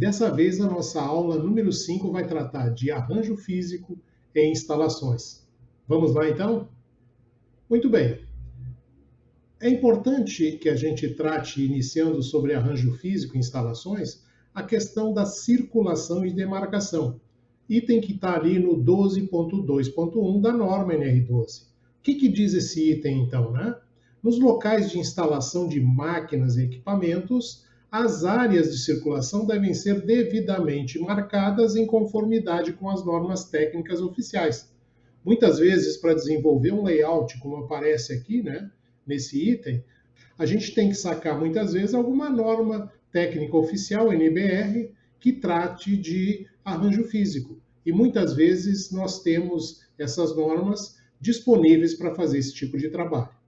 dessa vez a nossa aula número 5 vai tratar de arranjo físico e instalações. Vamos lá então? Muito bem. É importante que a gente trate, iniciando sobre arranjo físico e instalações, a questão da circulação e demarcação. Item que está ali no 12.2.1 da norma NR12. O que diz esse item então, né? Nos locais de instalação de máquinas e equipamentos, as áreas de circulação devem ser devidamente marcadas em conformidade com as normas técnicas oficiais. Muitas vezes, para desenvolver um layout, como aparece aqui, né, nesse item, a gente tem que sacar muitas vezes alguma norma técnica oficial, NBR, que trate de arranjo físico. E muitas vezes nós temos essas normas disponíveis para fazer esse tipo de trabalho.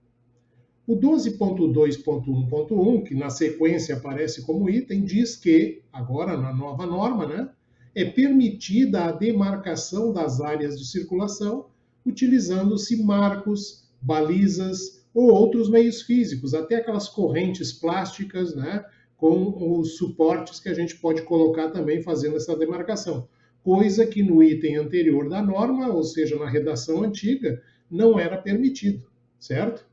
O 12.2.1.1, que na sequência aparece como item, diz que, agora na nova norma, né, é permitida a demarcação das áreas de circulação utilizando-se marcos, balizas ou outros meios físicos, até aquelas correntes plásticas, né, com os suportes que a gente pode colocar também fazendo essa demarcação. Coisa que no item anterior da norma, ou seja, na redação antiga, não era permitido, certo?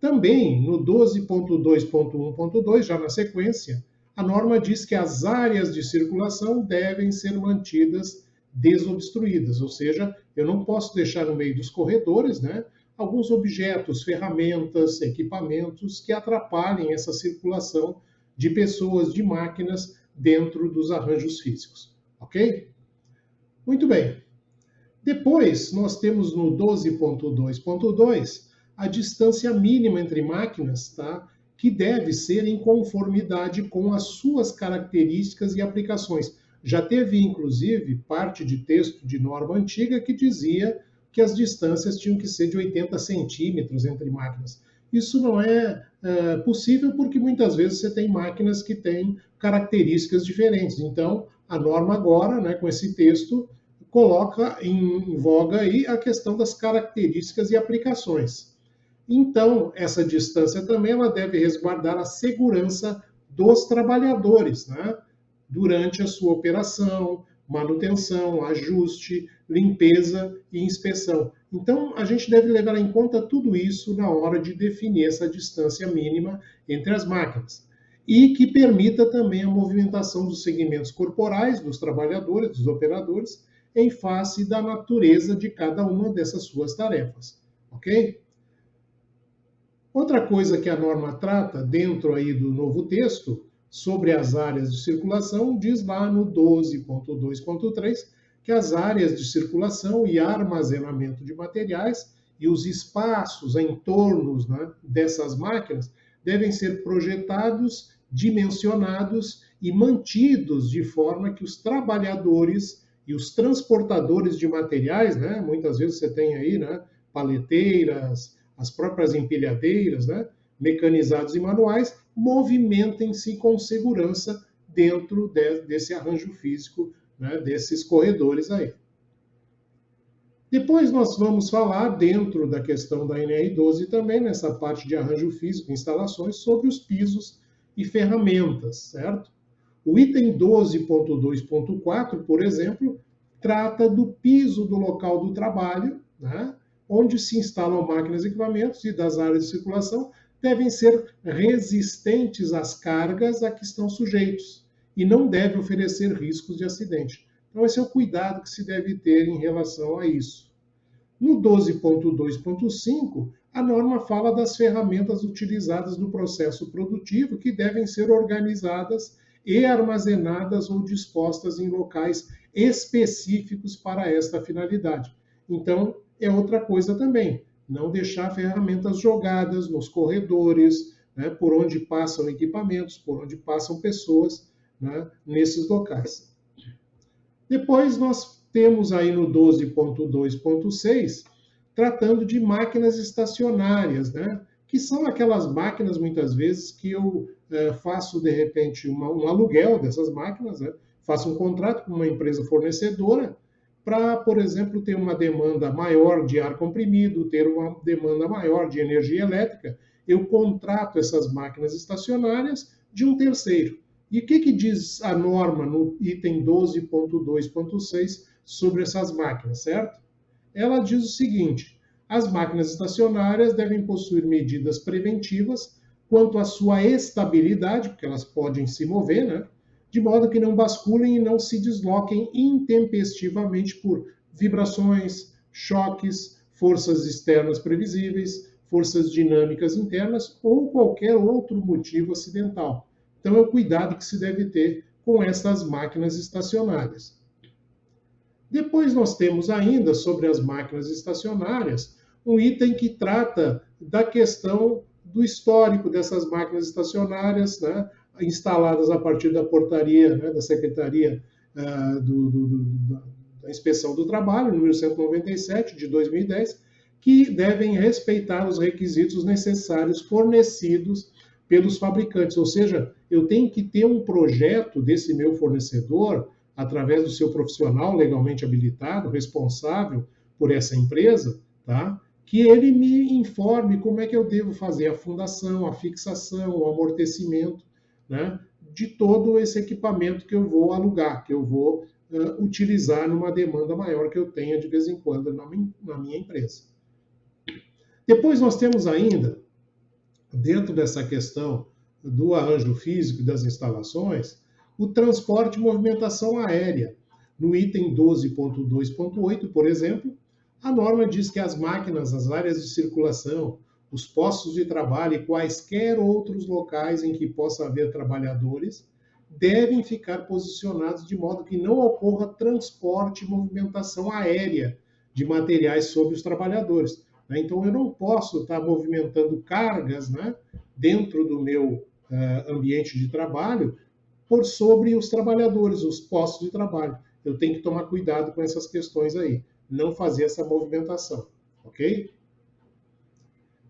Também no 12.2.1.2, já na sequência, a norma diz que as áreas de circulação devem ser mantidas desobstruídas, ou seja, eu não posso deixar no meio dos corredores, né, alguns objetos, ferramentas, equipamentos que atrapalhem essa circulação de pessoas, de máquinas dentro dos arranjos físicos, ok? Muito bem. Depois, nós temos no 12.2.2 a distância mínima entre máquinas, tá? Que deve ser em conformidade com as suas características e aplicações. Já teve, inclusive, parte de texto de norma antiga que dizia que as distâncias tinham que ser de 80 centímetros entre máquinas. Isso não é possível porque muitas vezes você tem máquinas que têm características diferentes. Então, a norma agora, né, com esse texto, coloca em voga aí a questão das características e aplicações. Então, essa distância também ela deve resguardar a segurança dos trabalhadores, né, durante a sua operação, manutenção, ajuste, limpeza e inspeção. Então, a gente deve levar em conta tudo isso na hora de definir essa distância mínima entre as máquinas. E que permita também a movimentação dos segmentos corporais dos trabalhadores, dos operadores, em face da natureza de cada uma dessas suas tarefas. Ok? Outra coisa que a norma trata, dentro aí do novo texto, sobre as áreas de circulação, diz lá no 12.2.3 que as áreas de circulação e armazenamento de materiais e os espaços em torno, né, dessas máquinas devem ser projetados, dimensionados e mantidos de forma que os trabalhadores e os transportadores de materiais, né, muitas vezes você tem aí, né, paleteiras, as próprias empilhadeiras, né, mecanizados e manuais, movimentem-se com segurança dentro desse arranjo físico, né, desses corredores aí. Depois nós vamos falar, dentro da questão da NR12 também, nessa parte de arranjo físico, instalações, sobre os pisos e ferramentas, certo? O item 12.2.4, por exemplo, trata do piso do local do trabalho, né, onde se instalam máquinas e equipamentos e das áreas de circulação, devem ser resistentes às cargas a que estão sujeitos e não deve oferecer riscos de acidente. Então, esse é o cuidado que se deve ter em relação a isso. No 12.2.5, a norma fala das ferramentas utilizadas no processo produtivo que devem ser organizadas e armazenadas ou dispostas em locais específicos para esta finalidade. Então, é outra coisa também, não deixar ferramentas jogadas nos corredores, né, por onde passam equipamentos, por onde passam pessoas, né, nesses locais. Depois nós temos aí no 12.2.6, tratando de máquinas estacionárias, né, que são aquelas máquinas, muitas vezes, que eu faço, de repente, um aluguel dessas máquinas, né, faço um contrato com uma empresa fornecedora, para, por exemplo, ter uma demanda maior de ar comprimido, ter uma demanda maior de energia elétrica, eu contrato essas máquinas estacionárias de um terceiro. E o que diz a norma no item 12.2.6 sobre essas máquinas, certo? Ela diz o seguinte: as máquinas estacionárias devem possuir medidas preventivas quanto à sua estabilidade, porque elas podem se mover, né? De modo que não basculem e não se desloquem intempestivamente por vibrações, choques, forças externas previsíveis, forças dinâmicas internas ou qualquer outro motivo acidental. Então, é o cuidado que se deve ter com essas máquinas estacionárias. Depois nós temos ainda, sobre as máquinas estacionárias, um item que trata da questão do histórico dessas máquinas estacionárias, né, instaladas a partir da portaria, né, da Secretaria da Inspeção do Trabalho, número 197, de 2010, que devem respeitar os requisitos necessários fornecidos pelos fabricantes. Ou seja, eu tenho que ter um projeto desse meu fornecedor, através do seu profissional legalmente habilitado, responsável por essa empresa, tá? Que ele me informe como é que eu devo fazer a fundação, a fixação, o amortecimento, né, de todo esse equipamento que eu vou alugar, que eu vou utilizar numa demanda maior que eu tenha de vez em quando na minha empresa. Depois nós temos ainda, dentro dessa questão do arranjo físico e das instalações, o transporte e movimentação aérea. No item 12.2.8, por exemplo, a norma diz que as máquinas, as áreas de circulação, os postos de trabalho e quaisquer outros locais em que possa haver trabalhadores devem ficar posicionados de modo que não ocorra transporte e movimentação aérea de materiais sobre os trabalhadores. Então, eu não posso estar movimentando cargas, né, dentro do meu ambiente de trabalho por sobre os trabalhadores, os postos de trabalho. Eu tenho que tomar cuidado com essas questões aí, não fazer essa movimentação, ok?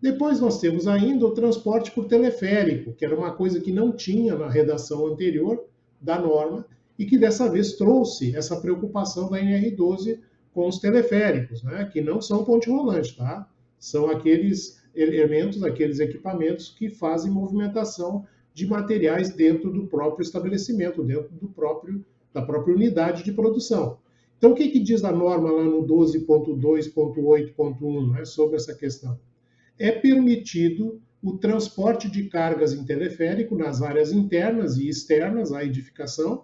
Depois nós temos ainda o transporte por teleférico, que era uma coisa que não tinha na redação anterior da norma e que dessa vez trouxe essa preocupação da NR12 com os teleféricos, né, que não são ponte rolante, tá? São aqueles elementos, aqueles equipamentos que fazem movimentação de materiais dentro do próprio estabelecimento, dentro da própria unidade de produção. Então, o que diz a norma lá no 12.2.8.1, né, sobre essa questão? É permitido o transporte de cargas em teleférico nas áreas internas e externas à edificação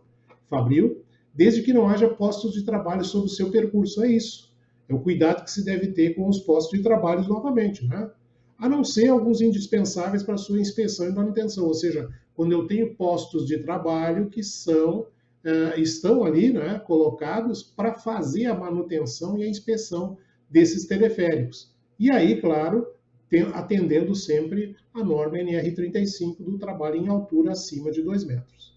fabril, desde que não haja postos de trabalho sobre o seu percurso. É isso. É o cuidado que se deve ter com os postos de trabalho novamente, né? A não ser alguns indispensáveis para sua inspeção e manutenção, ou seja, quando eu tenho postos de trabalho que estão ali, né, colocados para fazer a manutenção e a inspeção desses teleféricos. E aí, claro, atendendo sempre a norma NR35 do trabalho em altura acima de 2 metros.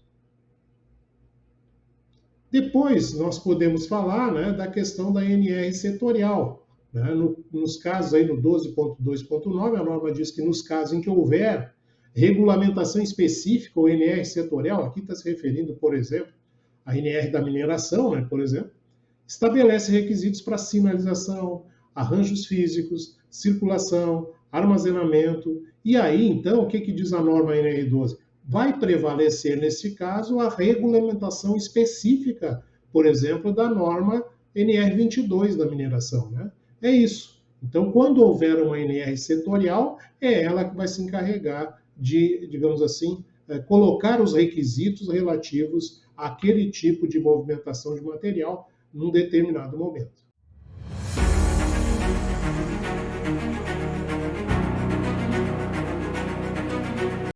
Depois, nós podemos falar, né, da questão da NR setorial. Né? Nos casos, aí, no 12.2.9, a norma diz que nos casos em que houver regulamentação específica ou NR setorial, aqui está se referindo, por exemplo, à NR da mineração, né, por exemplo, estabelece requisitos para sinalização, arranjos físicos, circulação, armazenamento. E aí, então, o que diz a norma NR12? Vai prevalecer, nesse caso, a regulamentação específica, por exemplo, da norma NR22 da mineração, né? É isso. Então, quando houver uma NR setorial, é ela que vai se encarregar de, digamos assim, colocar os requisitos relativos àquele tipo de movimentação de material num determinado momento.